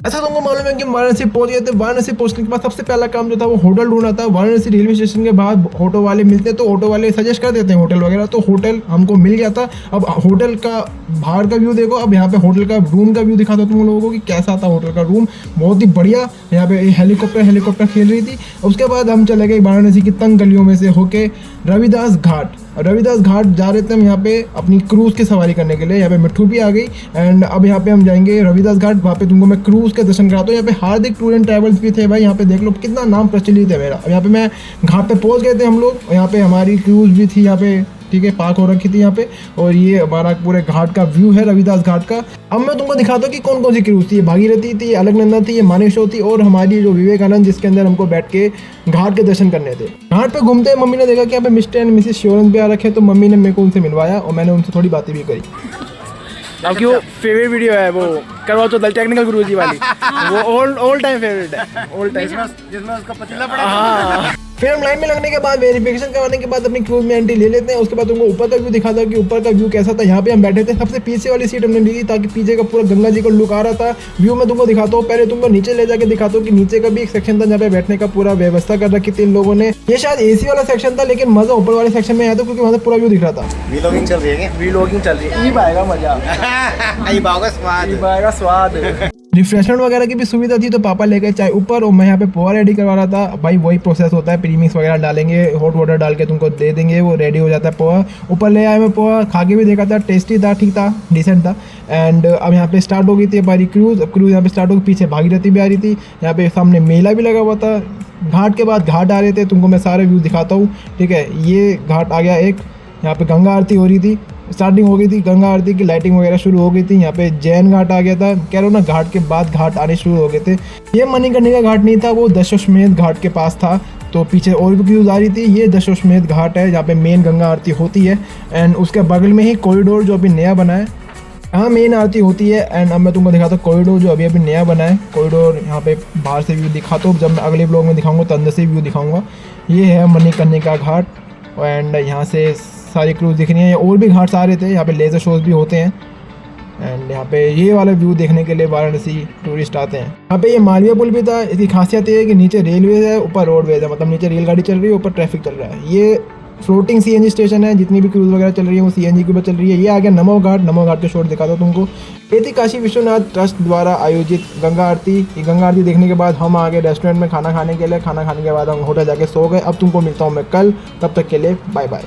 ऐसा तुमको मालूम है कि वाराणसी पहुंच गए थे। वाराणसी पहुंचने के बाद सबसे पहला काम जो था वो होटल ढूंढना था। वाराणसी रेलवे स्टेशन के बाद ऑटो वाले मिलते हैं, तो ऑटो वाले सजेस्ट कर देते हैं होटल वगैरह, तो होटल हमको मिल गया था। अब होटल का बाहर का व्यू देखो। अब यहाँ पे होटल का रूम का व्यू दिखाता हूँ तुम लोगों को कि कैसा था होटल का रूम। बहुत ही बढ़िया। यहाँ पे हेलीकॉप्टर खेल रही थी। उसके बाद हम चले गए वाराणसी की तंग गलियों में से होके रविदास घाट जा रहे थे हम यहाँ पे अपनी क्रूज़ की सवारी करने के लिए। यहाँ पे मिट्ठू भी आ गई एंड अब यहाँ पे हम जाएंगे रविदास घाट। वहाँ पे तुमको मैं क्रूज़ के दर्शन कराता हूँ। यहाँ पे हार्दिक टूर एंड ट्रैवल्स भी थे भाई। यहाँ पे देख लो कितना नाम प्रचलित है मेरा। अब यहाँ पे मैं घाट पे पहुँच गए थे हम लोग। यहाँ पे हमारी क्रूज़ भी थी यहाँ पे, ठीक है, पार्क हो रखी थी यहाँ पे। और ये हमारा पूरे घाट का व्यू है रविदास घाट का। अब मैं तुमको दिखाता हूँ कि कौन कौन सी क्रूज थी। ये भागीरथी थी, अलकनंदा थी, ये मानेकशॉ थी और हमारी जो विवेकानंद, जिसके अंदर हमको बैठ के घाट के दर्शन करने थे। घाट पे घूमते मम्मी ने देखा कि यहाँ पे मिस्टर एंड मिसेस श्योरेंस भी आ रखे, तो मम्मी ने मेरे को उनसे मिलवाया और मैंने उनसे थोड़ी बातें भी करी। आपकी वो फेवरेट वीडियो है वो करवा चौथ टेक्निकल गुरुजी वाली, वो ऑल टाइम फेवरेट है, ऑल टाइम, जिसमें उसका पतीला पड़ा। हाँ, फिर हम लाइन में लगने के बाद वेरिफिकेशन करवाने के बाद अपनी क्रूज में एंट्री ले लेते हैं। उसके बाद तुमको ऊपर का व्यू दिखाता हूँ कि ऊपर का व्यू कैसा था। यहाँ पे हम बैठे थे, सबसे पीछे वाली सीट हमने ली थी ताकि पीछे का पूरा गंगा जी का लुक आ रहा था। व्यू में तुमको दिखाता हूँ, पहले तुमको नीचे ले जाके दिखाता हूँ कि नीचे का भी एक सेक्शन था जहाँ पे बैठने का पूरा व्यवस्था कर रखी थी इन लोगों ने। ये शायद एसी वाला सेक्शन था, लेकिन मजा ऊपर वाले सेक्शन में आया था क्योंकि वहाँ से पूरा व्यू दिख रहा था। व्लॉगिंग चल रही है, व्लॉगिंग चल रही है। ईब आएगा मजा, ईब आएगा स्वाद। रिफ्रेशमेंट वगैरह की भी सुविधा थी, तो पापा लेके चाय ऊपर और मैं यहाँ पे पोहा रेडी करवा रहा था। भाई वही प्रोसेस होता है, प्रीमिक्स वगैरह डालेंगे, हॉट वाटर डाल के तुमको दे देंगे, वो रेडी हो जाता है पोहा। ऊपर ले आया मैं पोहा, खा के भी देखा था, टेस्टी था, ठीक था, डिसेंट था। एंड अब यहाँ पे स्टार्ट हो गई थी हमारी क्रूज़। अब क्रूज़ यहाँ पे स्टार्ट हो गई, पीछे भागीरथी भी आ रही थी, यहाँ पे सामने मेला भी लगा हुआ था। घाट के बाद घाट आ रहे थे, तुमको मैं सारे व्यू दिखाता हूँ, ठीक है। ये घाट आ गया एक, यहाँ पे गंगा आरती हो रही थी, स्टार्टिंग हो गई थी गंगा आरती की, लाइटिंग वगैरह शुरू हो गई थी। यहाँ पे जैन घाट आ गया था, कह रहा हूँ ना, घाट के बाद घाट आने शुरू हो गए थे। ये मणिकर्णिका घाट नहीं था, वो दशाश्वमेध घाट के पास था, तो पीछे और भी क्रूज आ रही थी। ये दशाश्वमेध घाट है जहाँ पे मेन गंगा आरती होती है एंड उसके बगल में ही कॉरिडोर जो अभी नया बना है, यहाँ मेन आरती होती है। एंड अब मैं तुमको दिखाता हूँ कॉरिडोर जो अभी नया बना है। कॉरिडोर यहाँ पे बाहर से व्यू दिखाता हूँ, जब मैं अगले ब्लॉग में दिखाऊंगा तो अंदर से व्यू दिखाऊंगा। ये है मणिकर्णिका घाट एंड यहाँ से सारी क्रूज दिख रही हैं। और भी घाट्स आ रहे थे, यहाँ पे लेज़र शोज भी होते हैं एंड यहाँ पे ये वाला व्यू देखने के लिए वाराणसी टूरिस्ट आते हैं। यहाँ पे ये मालवीय पुल भी था। इसकी खासियत ये है कि नीचे रेलवे है, ऊपर रोडवेज है, मतलब नीचे रेलगाड़ी चल रही है, ऊपर ट्रैफिक चल रहा है। ये फ्लोटिंग सीएनजी स्टेशन है, जितनी भी क्रूज वगैरह चल रही है वो सीएनजी के ऊपर चल रही है। ये आ गया नमो घाट के शॉट दिखाता हूँ तुमको। ये थी काशी विश्वनाथ ट्रस्ट द्वारा आयोजित गंगा आरती। ये गंगा आरती देखने के बाद हम आ गए रेस्टोरेंट में खाना खाने के लिए। खाना खाने के बाद हम होटल जाके सो गए। अब तुमको मिलता हूँ मैं कल, तब तक के लिए बाय बाय।